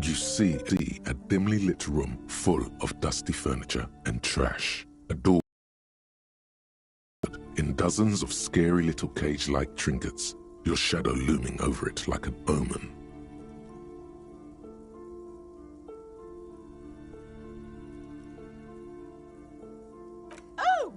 You see a dimly lit room full of dusty furniture and trash. A door in dozens of scary little cage-like trinkets, your shadow looming over it like an omen. Oh!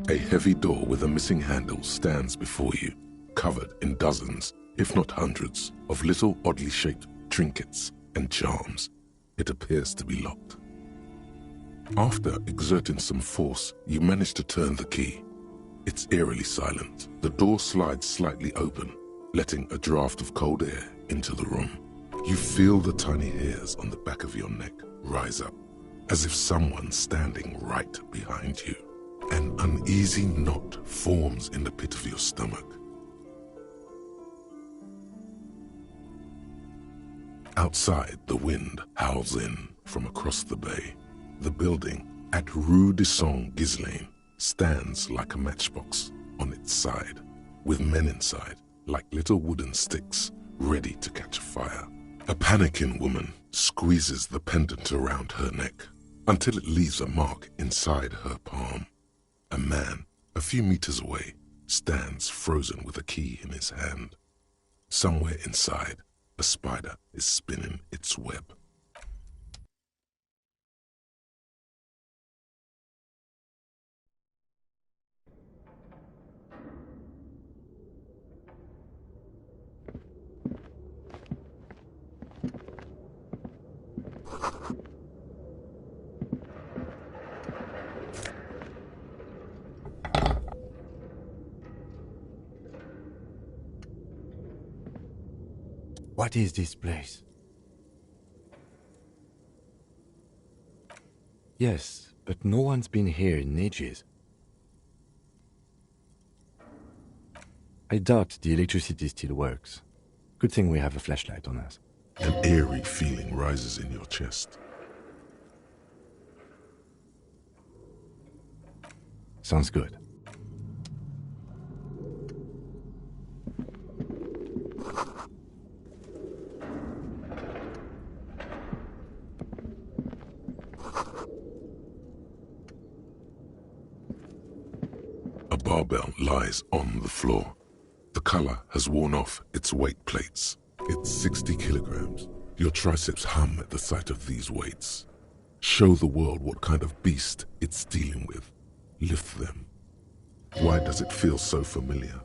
A heavy door with a missing handle stands before you, covered in dozens, if not hundreds, of little oddly shaped trinkets and charms. It appears to be locked. After exerting some force, you manage to turn the key. It's eerily silent. The door slides slightly open, letting a draft of cold air into the room. You feel the tiny hairs on the back of your neck rise up, as if someone's standing right behind you. An uneasy knot forms in the pit of your stomach. Outside, the wind howls in from across the bay. The building at Rue de Saint-Ghislain stands like a matchbox on its side, with men inside like little wooden sticks ready to catch fire. A panicking woman squeezes the pendant around her neck until it leaves a mark inside her palm. A man, a few meters away, stands frozen with a key in his hand. Somewhere inside, a spider is spinning its web. What is this place? Yes, but no one's been here in ages. I doubt the electricity still works. Good thing we have a flashlight on us. An eerie feeling rises in your chest. Sounds good. A barbell lies on the floor. The color has worn off its weight plates. It's 60 kilograms. Your triceps hum at the sight of these weights. Show the world what kind of beast it's dealing with. Lift them. Why does it feel so familiar?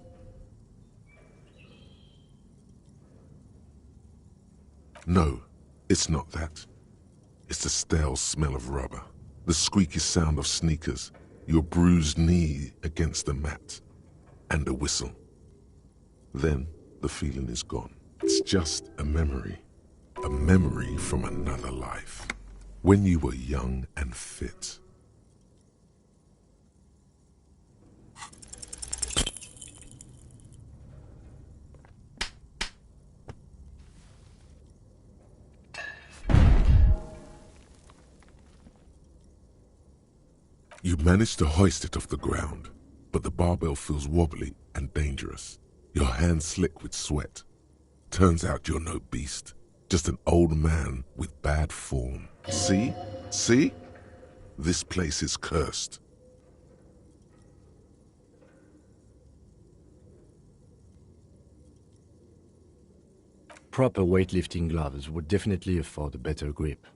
No, it's not that. It's the stale smell of rubber, the squeaky sound of sneakers, your bruised knee against the mat, and a whistle. Then the feeling is gone. It's just a memory from another life, when you were young and fit. You manage to hoist it off the ground, but the barbell feels wobbly and dangerous. Your hands slick with sweat. Turns out you're no beast, just an old man with bad form. See? See? This place is cursed. Proper weightlifting gloves would definitely afford a better grip.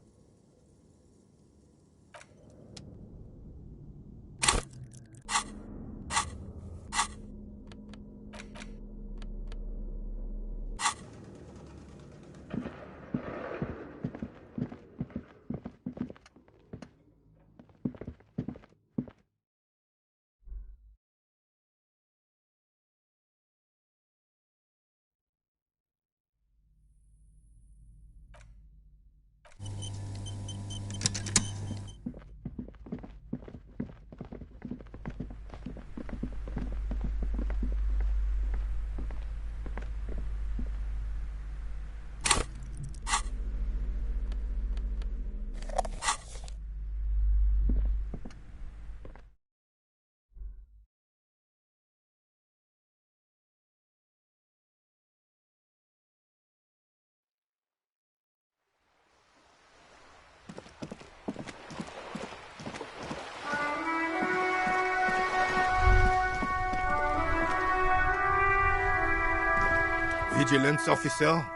Vigilance officer?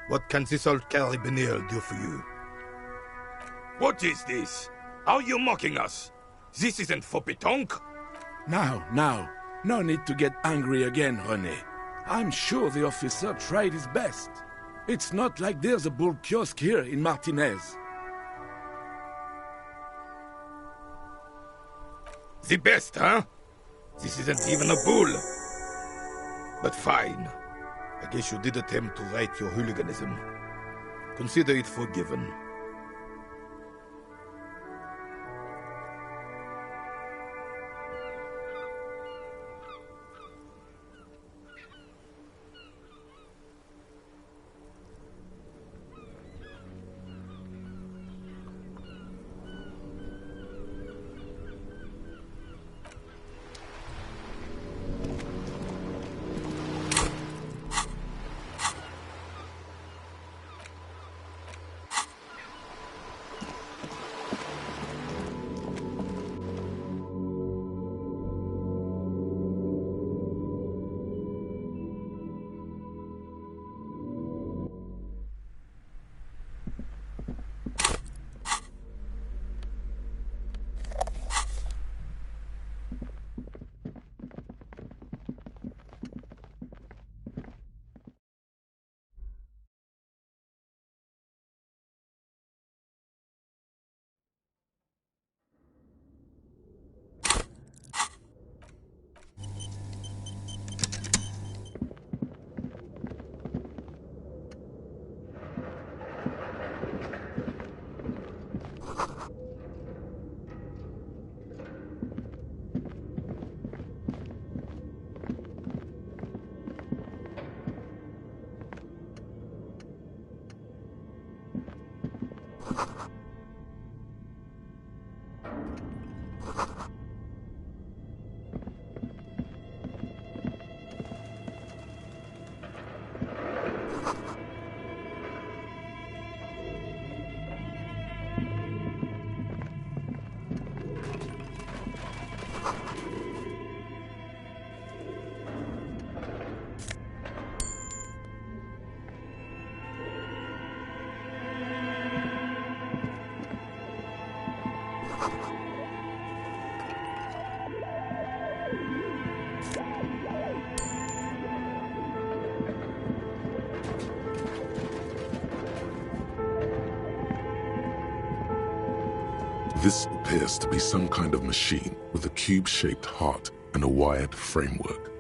What can this old carabinier do for you? What is this? Are you mocking us? This isn't for pétanque. Now. No need to get angry again, René. I'm sure the officer tried his best. It's not like there's a bull kiosk here in Martinez. The best, huh? This isn't even a bull. But fine. I guess you did attempt to right your hooliganism. Consider it forgiven. This appears to be some kind of machine with a cube-shaped heart and a wired framework.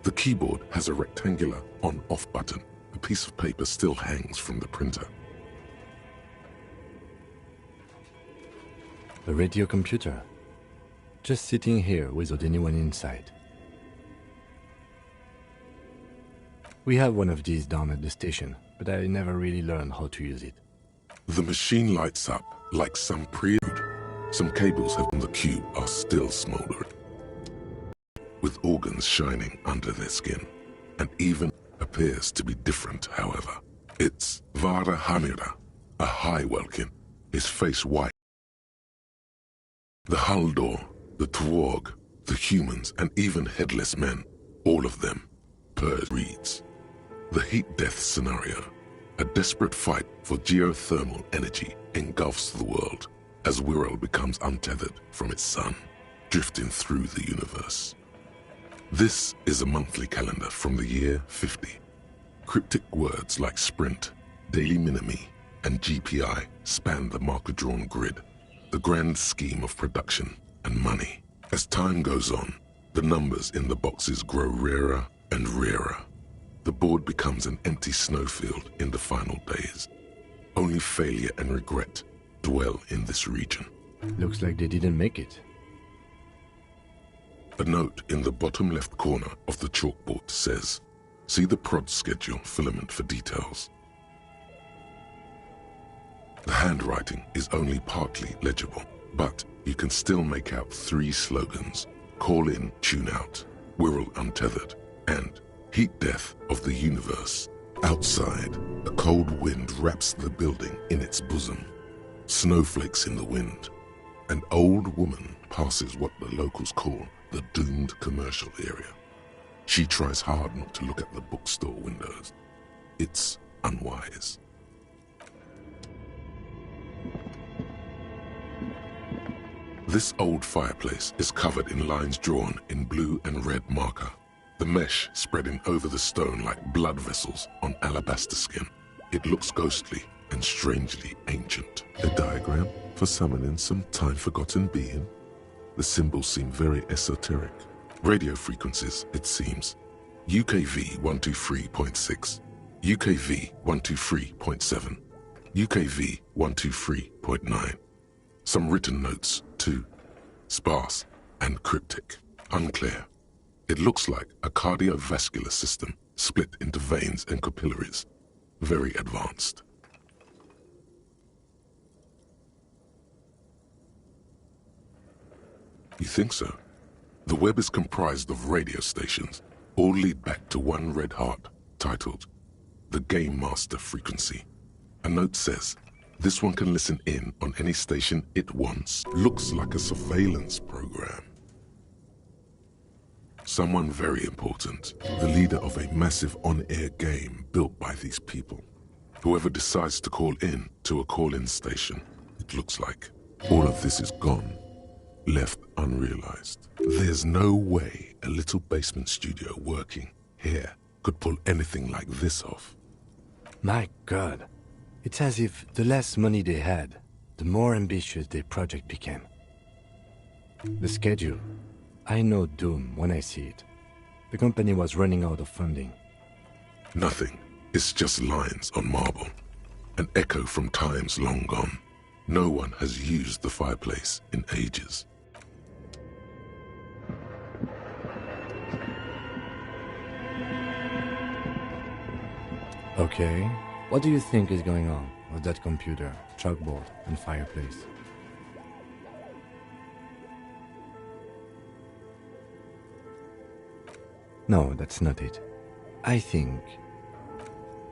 The keyboard has a rectangular on-off button. A piece of paper still hangs from the printer. A radio computer. Just sitting here without anyone inside. We have one of these down at the station, but I never really learned how to use it. The machine lights up like some prelude. Some cables on the cube are still smoldering, with organs shining under their skin, and even appears to be different, however. It's Vara Hamira, a high Welkin, his face white. The Haldor, the Twarg, the humans, and even headless men, all of them, Purge reads. The heat death scenario, a desperate fight for geothermal energy engulfs the world as Wirral becomes untethered from its sun, drifting through the universe. This is a monthly calendar from the year 50. Cryptic words like sprint, daily minimi, and GPI span the marker-drawn grid, the grand scheme of production and money. As time goes on, the numbers in the boxes grow rarer and rarer. The board becomes an empty snowfield in the final days. Only failure and regret dwell in this region. Looks like they didn't make it. A note in the bottom left corner of the chalkboard says, "See the prod schedule filament for details." The handwriting is only partly legible, but you can still make out 3 slogans: Call in, Tune out, Wirral Untethered, and Heat Death of the Universe. Outside, a cold wind wraps the building in its bosom. Snowflakes in the wind. An old woman passes what the locals call the doomed commercial area. She tries hard not to look at the bookstore windows. It's unwise. This old fireplace is covered in lines drawn in blue and red marker, the mesh spreading over the stone like blood vessels on alabaster skin. It looks ghostly and strangely ancient. A diagram for summoning some time-forgotten being. The symbols seem very esoteric. Radio frequencies, it seems. UKV 123.6, UKV 123.7, UKV 123.9. Some written notes, too. Sparse and cryptic. Unclear. It looks like a cardiovascular system split into veins and capillaries. Very advanced. You think so? The web is comprised of radio stations, all lead back to one red heart, titled the Game Master Frequency. A note says, this one can listen in on any station it wants. Looks like a surveillance program. Someone very important, the leader of a massive on-air game built by these people. Whoever decides to call in to a call-in station, it looks like. All of this is gone, left unrealized. There's no way a little basement studio working here could pull anything like this off. My God. It's as if the less money they had, the more ambitious their project became. The schedule. I know doom when I see it. The company was running out of funding. Nothing. It's just lines on marble. An echo from times long gone. No one has used the fireplace in ages. Okay. What do you think is going on with that computer, chalkboard, and fireplace? No, that's not it. I think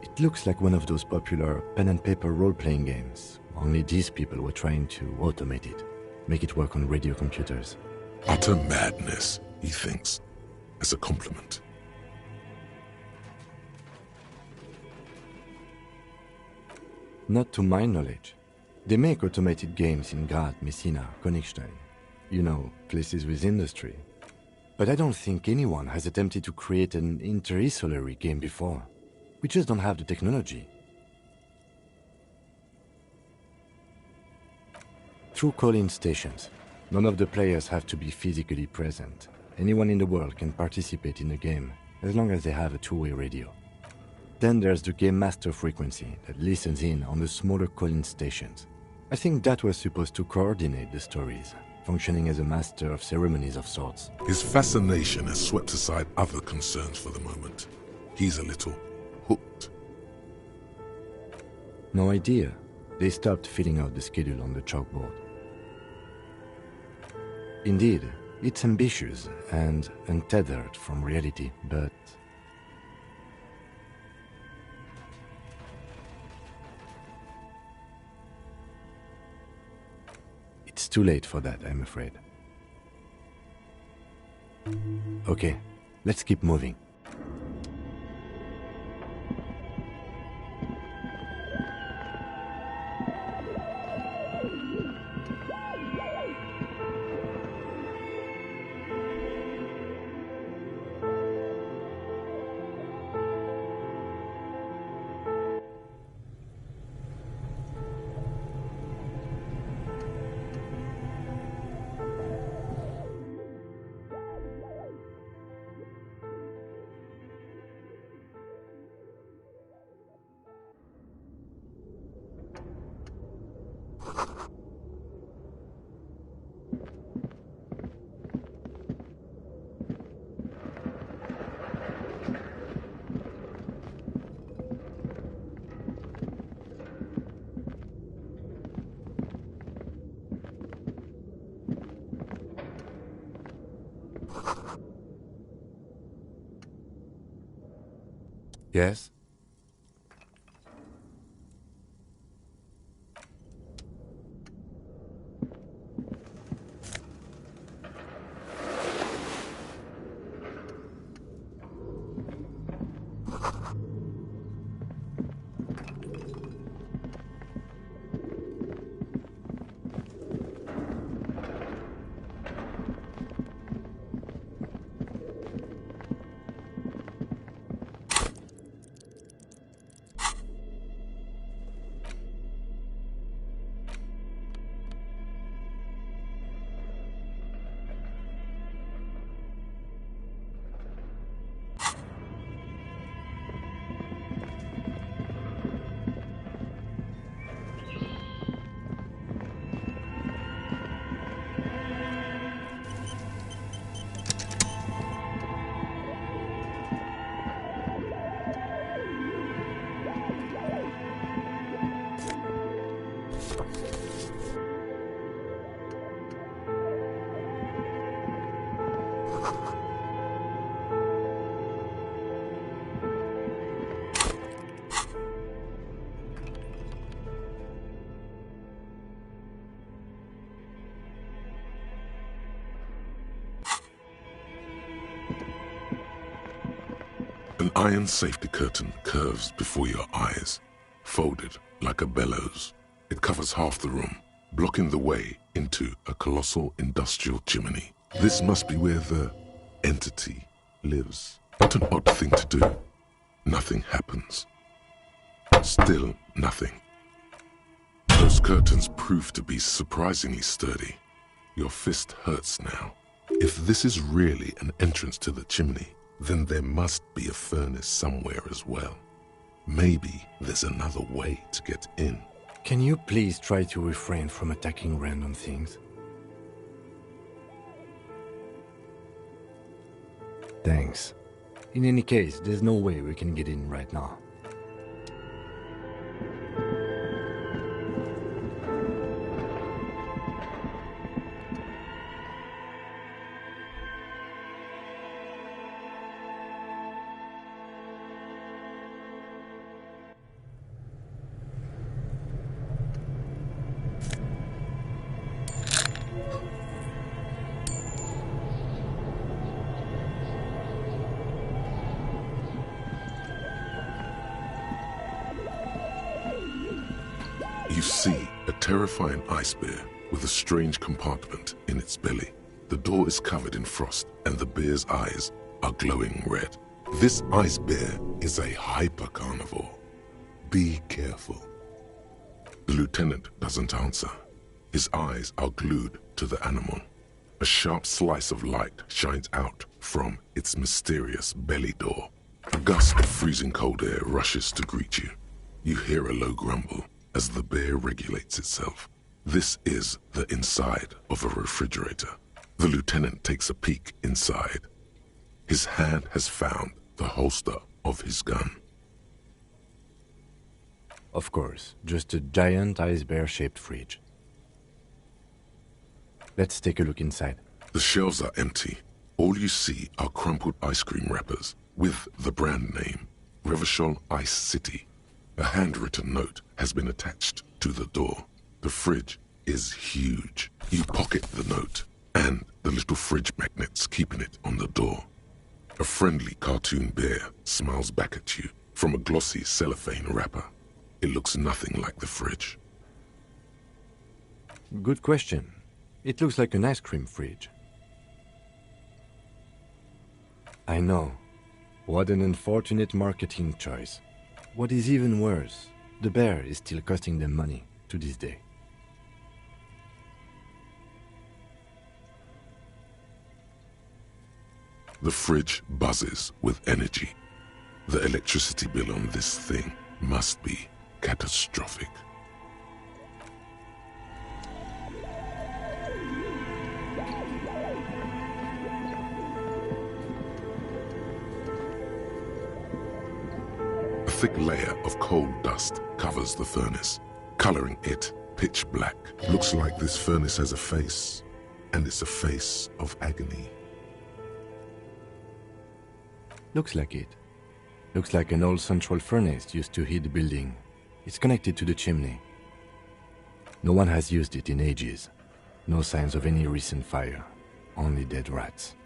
it looks like one of those popular pen and paper role-playing games. Only these people were trying to automate it, make it work on radio computers. Utter madness, he thinks, as a compliment. Not to my knowledge. They make automated games in Graz, Messina, Königstein. You know, places with industry. But I don't think anyone has attempted to create an interisolary game before. We just don't have the technology. Through call-in stations, none of the players have to be physically present. Anyone in the world can participate in the game, as long as they have a two-way radio. Then there's the Game Master Frequency that listens in on the smaller call-in stations. I think that was supposed to coordinate the stories, functioning as a master of ceremonies of sorts. His fascination has swept aside other concerns for the moment. He's a little hooked. No idea. They stopped filling out the schedule on the chalkboard. Indeed, it's ambitious and untethered from reality, but it's too late for that, I'm afraid. Okay, let's keep moving. Yes? An iron safety curtain curves before your eyes, folded like a bellows. It covers half the room, blocking the way into a colossal industrial chimney. This must be where the entity lives. What an odd thing to do. Nothing happens. Still nothing. Those curtains prove to be surprisingly sturdy. Your fist hurts now. If this is really an entrance to the chimney, then there must be a furnace somewhere as well. Maybe there's another way to get in. Can you please try to refrain from attacking random things? Thanks. In any case, there's no way we can get in right now. You see a terrifying ice bear with a strange compartment in its belly. The door is covered in frost and the bear's eyes are glowing red. This ice bear is a hyper-carnivore. Be careful. The lieutenant doesn't answer. His eyes are glued to the animal. A sharp slice of light shines out from its mysterious belly door. A gust of freezing cold air rushes to greet you. You hear a low grumble as the bear regulates itself. This is the inside of a refrigerator. The lieutenant takes a peek inside. His hand has found the holster of his gun. Of course, just a giant ice bear-shaped fridge. Let's take a look inside. The shelves are empty. All you see are crumpled ice cream wrappers with the brand name, Revachol Ice City. A handwritten note has been attached to the door. The fridge is huge. You pocket the note and the little fridge magnets keeping it on the door. A friendly cartoon bear smiles back at you from a glossy cellophane wrapper. It looks nothing like the fridge. Good question. It looks like an ice cream fridge. I know. What an unfortunate marketing choice. What is even worse, the bear is still costing them money to this day. The fridge buzzes with energy. The electricity bill on this thing must be catastrophic. A thick layer of coal dust covers the furnace, coloring it pitch black. Looks like this furnace has a face, and it's a face of agony. Looks like it. Looks like an old central furnace used to heat the building. It's connected to the chimney. No one has used it in ages. No signs of any recent fire. Only dead rats.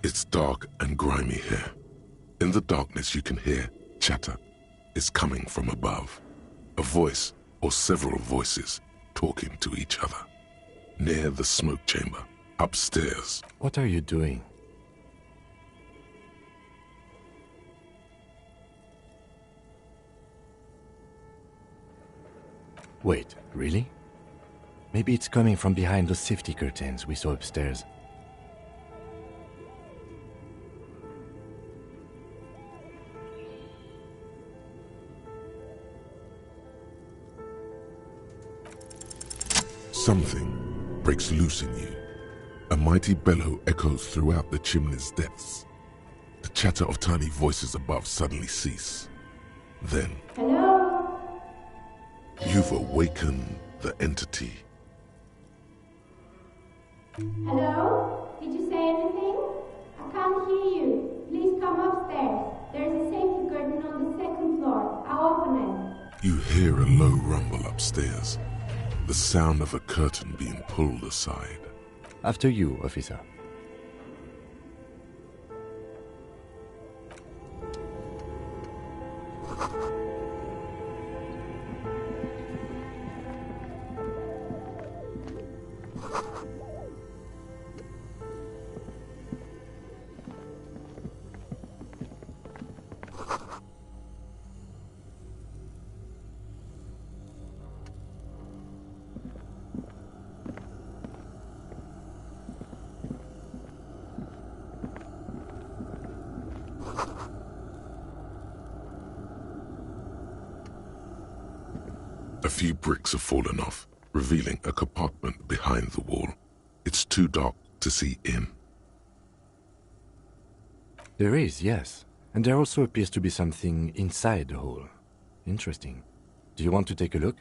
It's dark and grimy here. In the darkness you can hear chatter. It's coming from above. A voice or several voices talking to each other. Near the smoke chamber, upstairs. What are you doing? Wait, really? Maybe it's coming from behind those safety curtains we saw upstairs. Something breaks loose in you. A mighty bellow echoes throughout the chimney's depths. The chatter of tiny voices above suddenly cease. Then, you've awakened the entity. Hello? Did you say anything? I can't hear you. Please come upstairs. There's a safety curtain on the second floor. I'll open it. You hear a low rumble upstairs, the sound of a curtain being pulled aside. After you, officer. A few bricks have fallen off, revealing a compartment behind the wall. It's too dark to see in. There is, yes. And there also appears to be something inside the hole. Interesting. Do you want to take a look?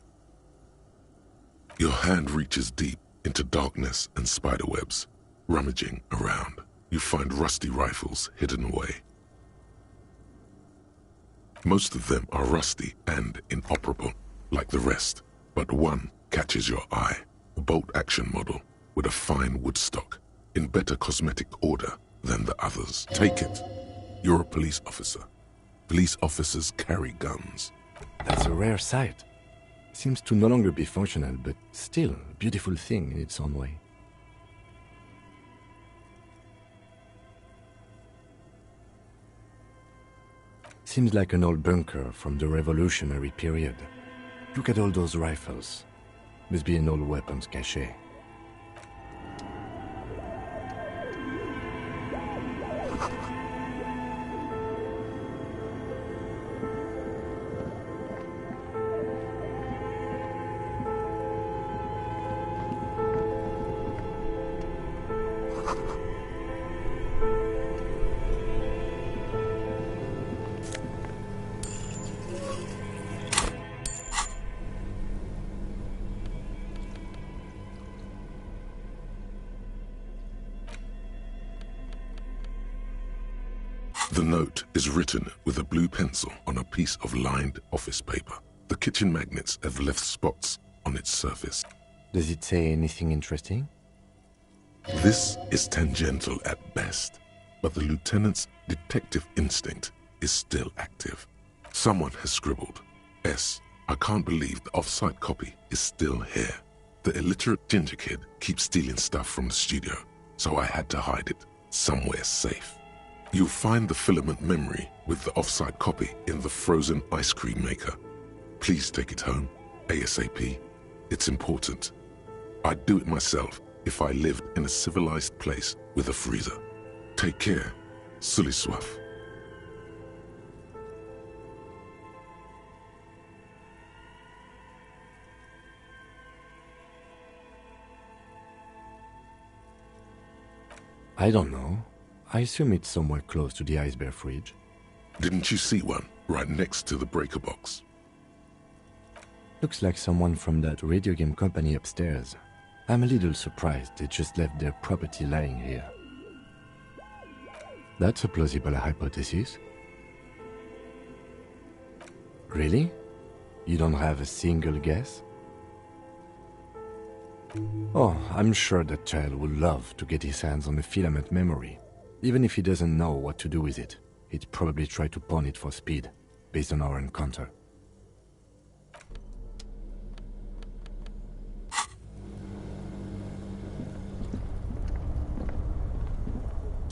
Your hand reaches deep into darkness and spiderwebs. Rummaging around, you find rusty rifles hidden away. Most of them are rusty and inoperable, like the rest, but one catches your eye. A bolt-action model with a fine wood stock, in better cosmetic order than the others. Take it. You're a police officer. Police officers carry guns. That's a rare sight. Seems to no longer be functional, but still a beautiful thing in its own way. Seems like an old bunker from the revolutionary period. Look at all those rifles. Must be an old weapons cache. The note is written with a blue pencil on a piece of lined office paper. The kitchen magnets have left spots on its surface. Does it say anything interesting? This is tangential at best, but the lieutenant's detective instinct is still active. Someone has scribbled, S. I can't believe the off-site copy is still here. The illiterate ginger kid keeps stealing stuff from the studio, so I had to hide it somewhere safe. You'll find the filament memory with the off-site copy in the frozen ice cream maker. Please take it home, ASAP. It's important. I'd do it myself if I lived in a civilized place with a freezer. Take care, Sully Swaff. I don't know. I assume it's somewhere close to the Ice Bear fridge. Didn't you see one right next to the breaker box? Looks like someone from that radio game company upstairs. I'm a little surprised they just left their property lying here. That's a plausible hypothesis. Really? You don't have a single guess? Oh, I'm sure that child would love to get his hands on a filament memory. Even if he doesn't know what to do with it, he'd probably try to pawn it for speed, based on our encounter.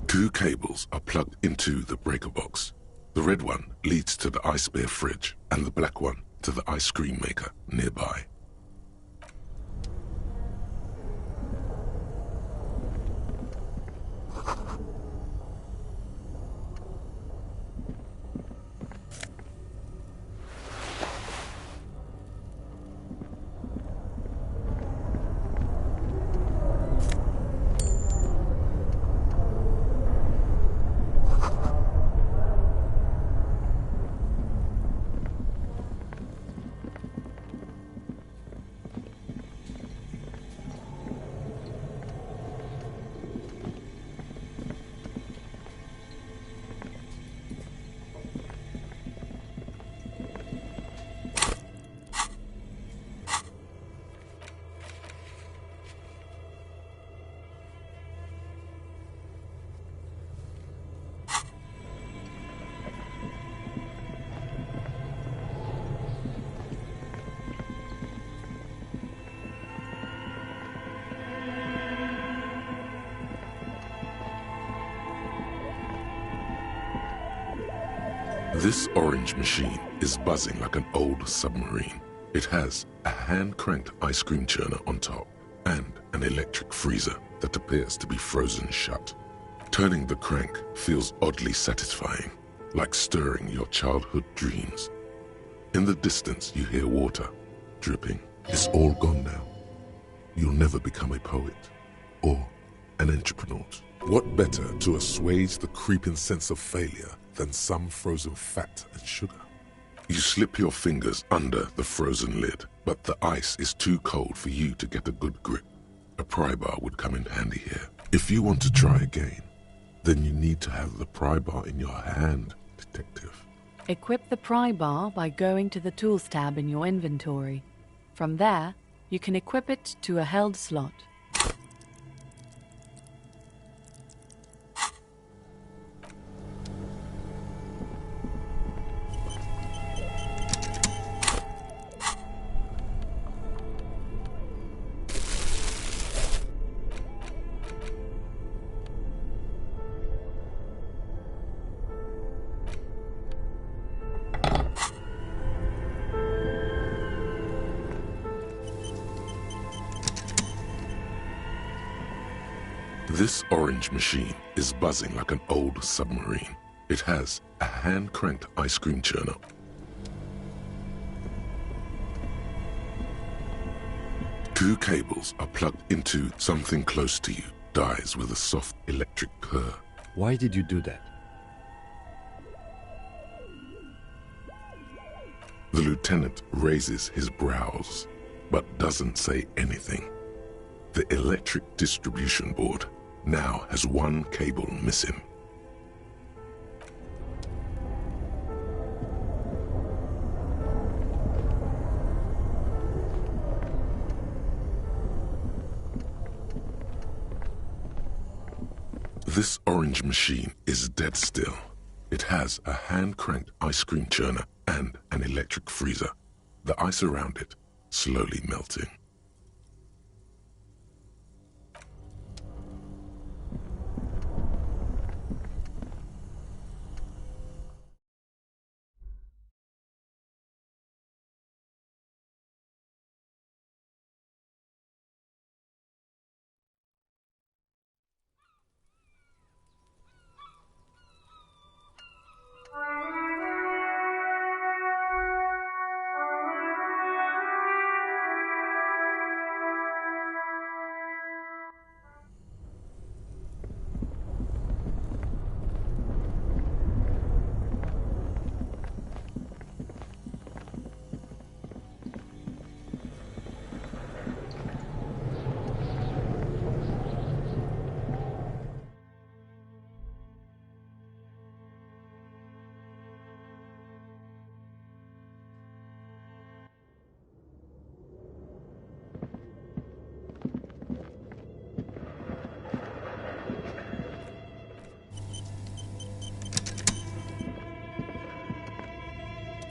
Two cables are plugged into the breaker box. The red one leads to the Ice Bear fridge, and the black one to the ice cream maker nearby. This orange machine is buzzing like an old submarine. It has a hand-cranked ice cream churner on top and an electric freezer that appears to be frozen shut. Turning the crank feels oddly satisfying, like stirring your childhood dreams. In the distance, you hear water dripping. It's all gone now. You'll never become a poet or an entrepreneur. What better to assuage the creeping sense of failure than some frozen fat and sugar? You slip your fingers under the frozen lid, but the ice is too cold for you to get a good grip. A pry bar would come in handy here. If you want to try again, then you need to have the pry bar in your hand, detective. Equip the pry bar by going to the Tools tab in your inventory. From there, you can equip it to a held slot. This orange machine is buzzing like an old submarine. It has a hand-cranked ice cream churner. Two cables are plugged into something close to you, dies with a soft electric purr. Why did you do that? The lieutenant raises his brows, but doesn't say anything. The electric distribution board now has one cable missing. This orange machine is dead still. It has a hand-cranked ice cream churner and an electric freezer. The ice around it slowly melting.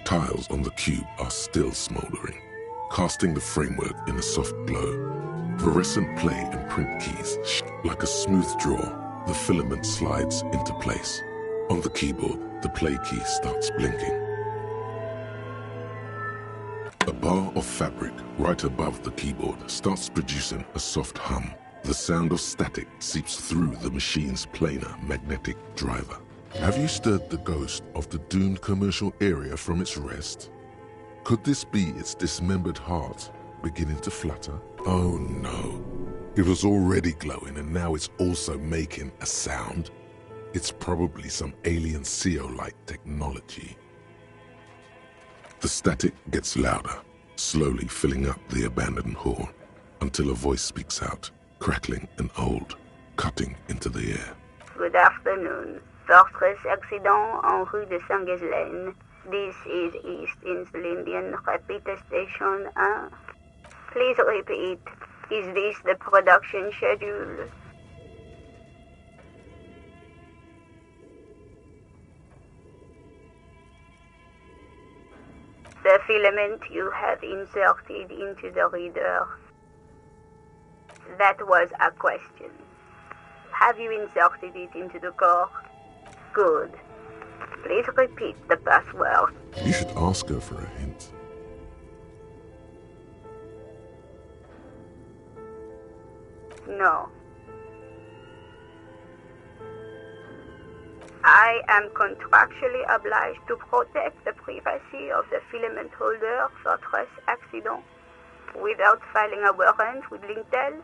Tiles on the cube are still smoldering, casting the framework in a soft glow. Fluorescent play and print keys, like a smooth draw, the filament slides into place. On the keyboard, the play key starts blinking. A bar of fabric right above the keyboard starts producing a soft hum. The sound of static seeps through the machine's planar magnetic driver. Have you stirred the ghost of the doomed commercial area from its rest? Could this be its dismembered heart beginning to flutter? Oh no. It was already glowing and now it's also making a sound. It's probably some alien CO-like technology. The static gets louder, slowly filling up the abandoned hall, until a voice speaks out, crackling and old, cutting into the air. Good afternoon. Fortress accident en rue de Saint-Ghislaine. This is East Insulindian Repeater Station 1. Please repeat. Is this the production schedule? The filament you have inserted into the reader. That was a question. Have you inserted it into the core? Good. Please repeat the password. You should ask her for a hint. No. I am contractually obliged to protect the privacy of the filament holder for stress accident. Without filing a warrant with Lintel,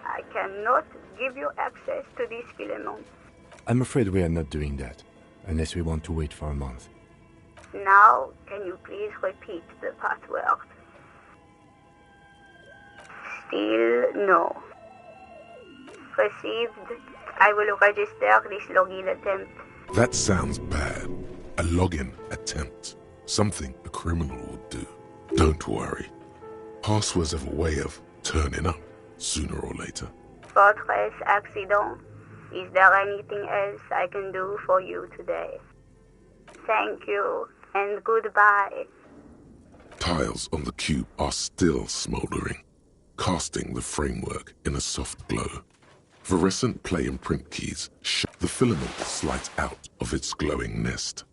I cannot give you access to these filaments. I'm afraid we are not doing that, unless we want to wait for a month. Now, can you please repeat the password? Still no. Received. I will register this login attempt. That sounds bad. A login attempt. Something a criminal would do. Don't worry. Passwords have a way of turning up sooner or later. Fortress accident. Is there anything else I can do for you today? Thank you, and goodbye. Tiles on the cube are still smoldering, casting the framework in a soft glow. Fluorescent play and print keys show the filament slides out of its glowing nest.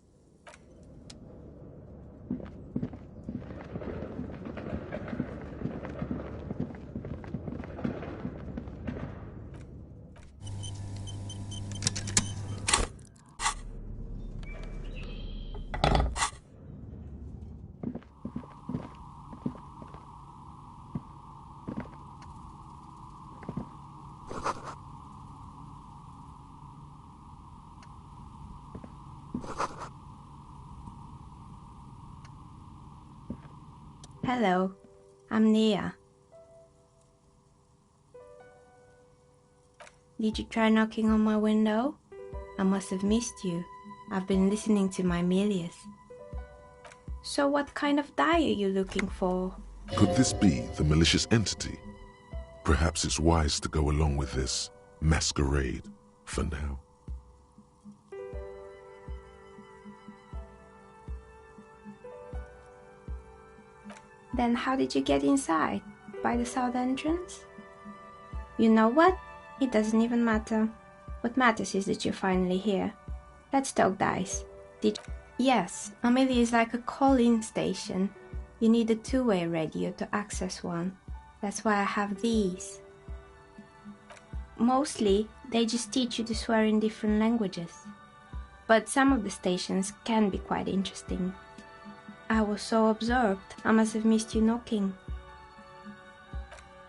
Hello, I'm Nia. Did you try knocking on my window? I must have missed you. I've been listening to my Milius. So what kind of die are you looking for? Could this be the malicious entity? Perhaps it's wise to go along with this masquerade for now. Then how did you get inside? By the south entrance? You know what? It doesn't even matter. What matters is that you're finally here. Let's talk dice. Yes, Amelia is like a call-in station. You need a two-way radio to access one. That's why I have these. Mostly, they just teach you to swear in different languages. But some of the stations can be quite interesting. I was so absorbed, I must have missed you knocking.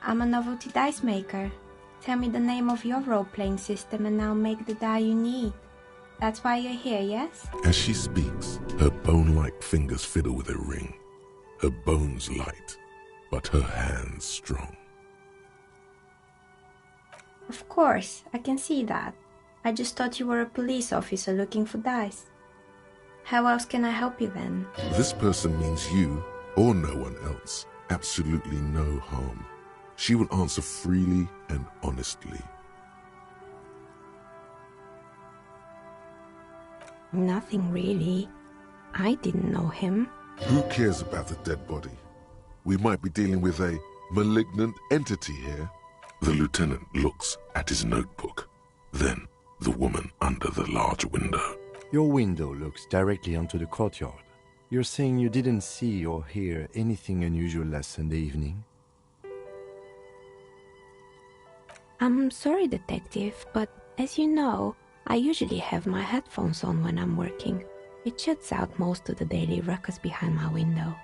I'm a novelty dice maker. Tell me the name of your role-playing system and I'll make the die you need. That's why you're here, yes? As she speaks, her bone-like fingers fiddle with a ring. Her bones light, but her hands strong. Of course, I can see that. I just thought you were a police officer looking for dice. How else can I help you then? This person means you, or no one else, absolutely no harm. She will answer freely and honestly. Nothing really. I didn't know him. Who cares about the dead body? We might be dealing with a malignant entity here. The lieutenant looks at his notebook, then the woman under the large window. Your window looks directly onto the courtyard. You're saying you didn't see or hear anything unusual last Sunday evening? I'm sorry, detective, but as you know, I usually have my headphones on when I'm working. It shuts out most of the daily ruckus behind my window.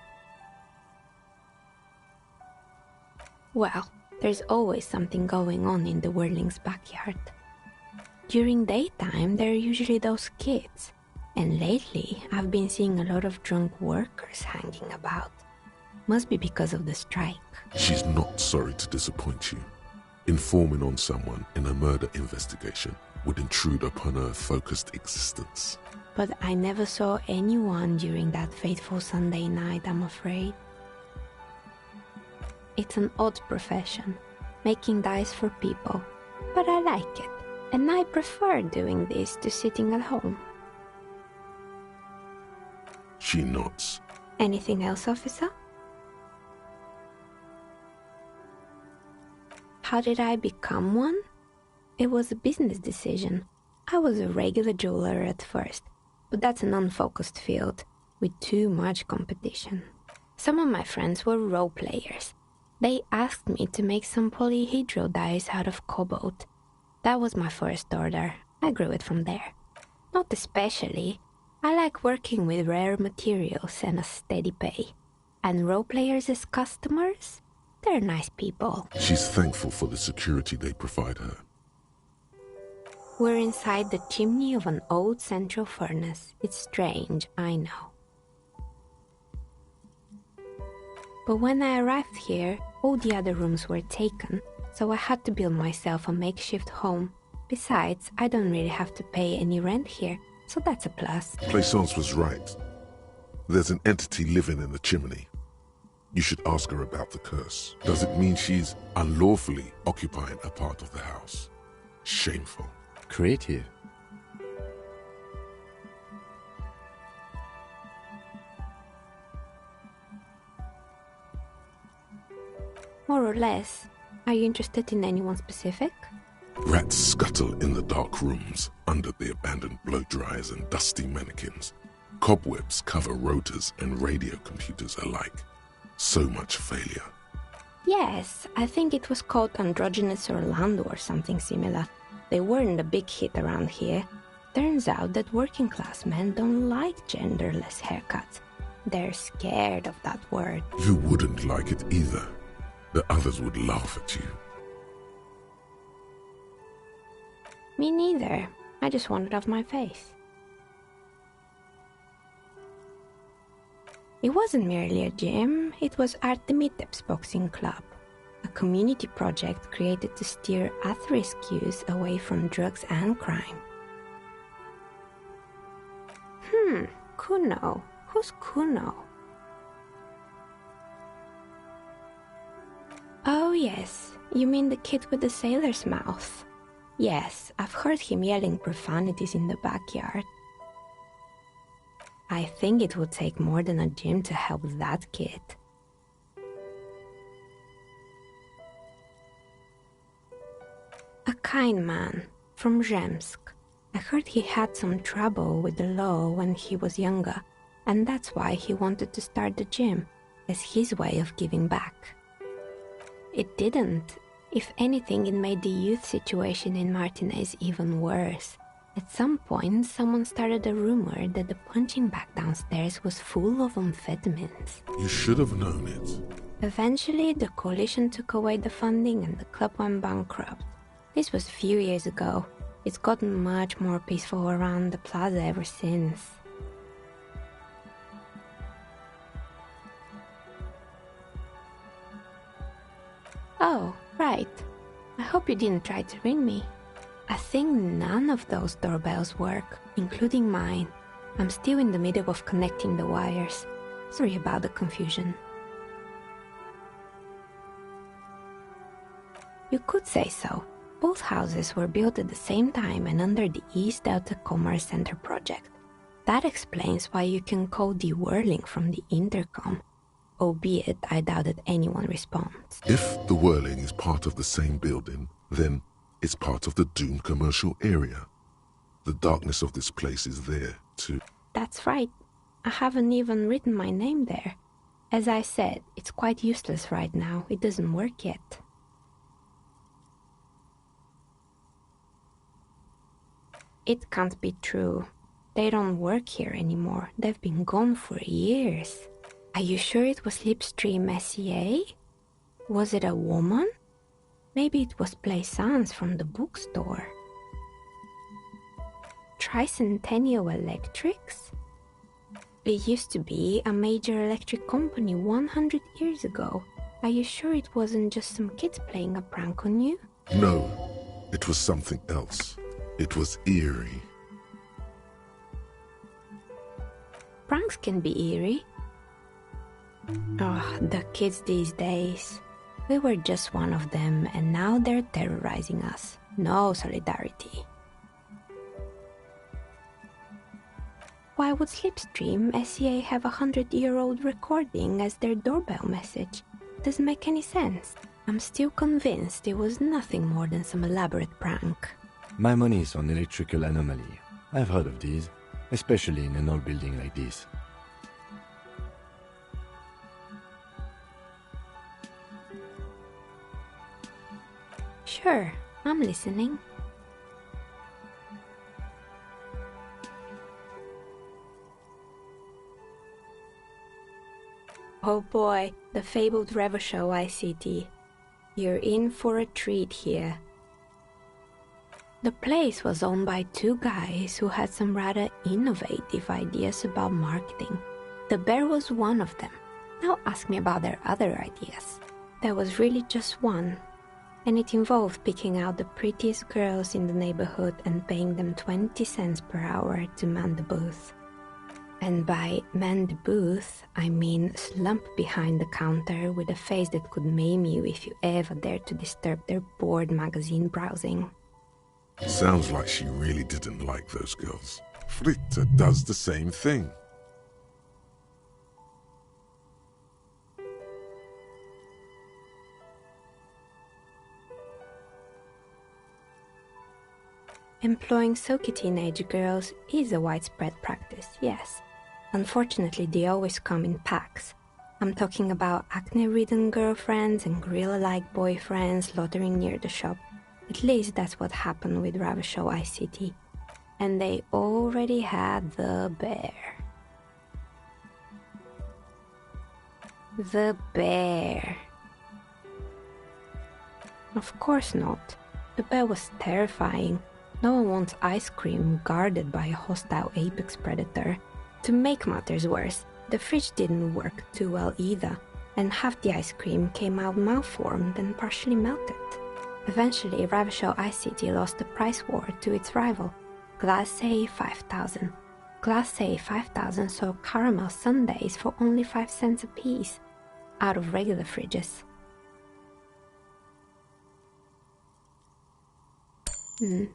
Well, there's always something going on in the Whirling's backyard. During daytime, there are usually those kids, and lately I've been seeing a lot of drunk workers hanging about. Must be because of the strike. She's not sorry to disappoint you. Informing on someone in a murder investigation would intrude upon her focused existence. But I never saw anyone during that fateful Sunday night, I'm afraid. It's an odd profession, making dice for people, but I like it. And I prefer doing this to sitting at home. She nods. Anything else, officer? How did I become one? It was a business decision. I was a regular jeweler at first, but that's an unfocused field with too much competition. Some of my friends were role players. They asked me to make some polyhedral dice out of cobalt. That was my first order. I grew it from there. Not especially. I like working with rare materials and a steady pay. And role players as customers? They're nice people. She's thankful for the security they provide her. We're inside the chimney of an old central furnace. It's strange, I know. But when I arrived here, all the other rooms were taken, so I had to build myself a makeshift home. Besides, I don't really have to pay any rent here, so that's a plus. Plaisance was right. There's an entity living in the chimney. You should ask her about the curse. Does it mean she's unlawfully occupying a part of the house? Shameful. Creative. More or less. Are you interested in anyone specific? Rats scuttle in the dark rooms, under the abandoned blow dryers and dusty mannequins. Cobwebs cover rotors and radio computers alike. So much failure. Yes, I think it was called Androgynous Orlando or something similar. They weren't a big hit around here. Turns out that working class men don't like genderless haircuts. They're scared of that word. You wouldn't like it either. The others would laugh at you. Me neither. I just want it off my face. It wasn't merely a gym, it was Artemiteps Boxing Club, a community project created to steer at-risk youth away from drugs and crime. Kuno. Who's Kuno? Oh yes, you mean the kid with the sailor's mouth. Yes, I've heard him yelling profanities in the backyard. I think it would take more than a gym to help that kid. A kind man, from Zemsk. I heard he had some trouble with the law when he was younger, and that's why he wanted to start the gym, as his way of giving back. It didn't. If anything, it made the youth situation in Martinez even worse. At some point, someone started a rumor that the punching bag downstairs was full of amphetamines. You should have known it. Eventually, the coalition took away the funding and the club went bankrupt. This was a few years ago. It's gotten much more peaceful around the plaza ever since. Oh, right. I hope you didn't try to ring me. I think none of those doorbells work, including mine. I'm still in the middle of connecting the wires. Sorry about the confusion. You could say so. Both houses were built at the same time and under the East Delta Commerce Center project. That explains why you can call the whirling from the intercom. Albeit, I doubt that anyone responds. If the whirling is part of the same building, then it's part of the doomed commercial area. The darkness of this place is there, too. That's right. I haven't even written my name there. As I said, it's quite useless right now. It doesn't work yet. It can't be true. They don't work here anymore. They've been gone for years. Are you sure it was Slipstream SEA? Was it a woman? Maybe it was Plaisance from the bookstore. Tricentennial Electrics? It used to be a major electric company 100 years ago. Are you sure it wasn't just some kids playing a prank on you? No, it was something else. It was eerie. Pranks can be eerie. Oh, the kids these days. We were just one of them, and now they're terrorizing us. No solidarity. Why would Slipstream SEA have a 100-year-old recording as their doorbell message? Doesn't make any sense. I'm still convinced it was nothing more than some elaborate prank. My money is on electrical anomaly. I've heard of these. especially in an old building like this. Sure, I'm listening. Oh boy, the fabled Revachol ICT. You're in for a treat here. The place was owned by two guys who had some rather innovative ideas about marketing. The bear was one of them. Now ask me about their other ideas. There was really just one, and it involved picking out the prettiest girls in the neighborhood and paying them 20 cents per hour to man the booth. And by man the booth, I mean slump behind the counter with a face that could maim you if you ever dared to disturb their bored magazine browsing. Sounds like she really didn't like those girls. Fritta does the same thing. Employing silky teenage girls is a widespread practice, yes. Unfortunately, they always come in packs. I'm talking about acne-ridden girlfriends and gorilla-like boyfriends loitering near the shop. At least that's what happened with Revachol ICT. And they already had the bear. The bear. Of course not. The bear was terrifying. No one wants ice cream guarded by a hostile apex predator. To make matters worse, the fridge didn't work too well either, and half the ice cream came out malformed and partially melted. Eventually, Revachol ICT lost the price war to its rival, Glacé 5000. Glacé 5000 sold caramel sundaes for only 5 cents a piece, out of regular fridges.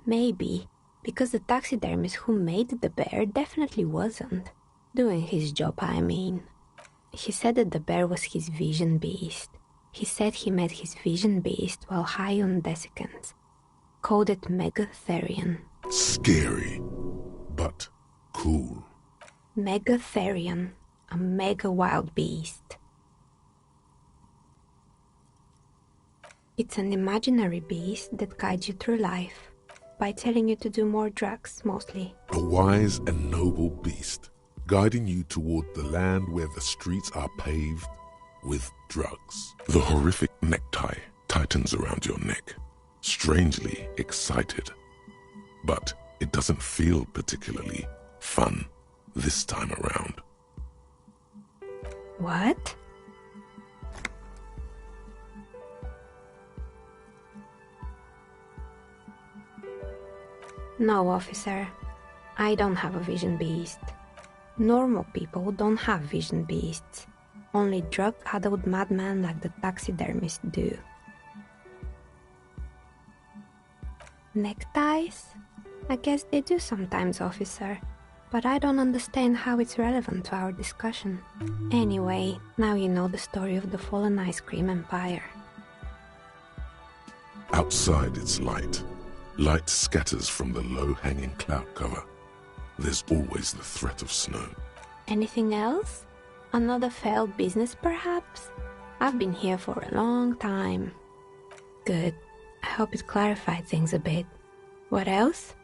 Maybe, because the taxidermist who made the bear definitely wasn't. Doing his job, I mean. He said that the bear was his vision beast. He said he met his vision beast while high on desiccants. Called it Megatherion. Scary, but cool. Megatherion, a mega wild beast. It's an imaginary beast that guides you through life by telling you to do more drugs, mostly. A wise and noble beast, guiding you toward the land where the streets are paved with drugs. The horrific necktie tightens around your neck, strangely excited. But it doesn't feel particularly fun this time around. What? No, officer. I don't have a vision beast. Normal people don't have vision beasts. Only drug-addled madmen like the taxidermists do. Neckties? I guess they do sometimes, officer. But I don't understand how it's relevant to our discussion. Anyway, now you know the story of the fallen ice cream empire. Outside it's light. Light scatters from the low-hanging cloud cover. There's always the threat of snow. Anything else? Another failed business, perhaps? I've been here for a long time. Good. I hope it clarified things a bit. What else?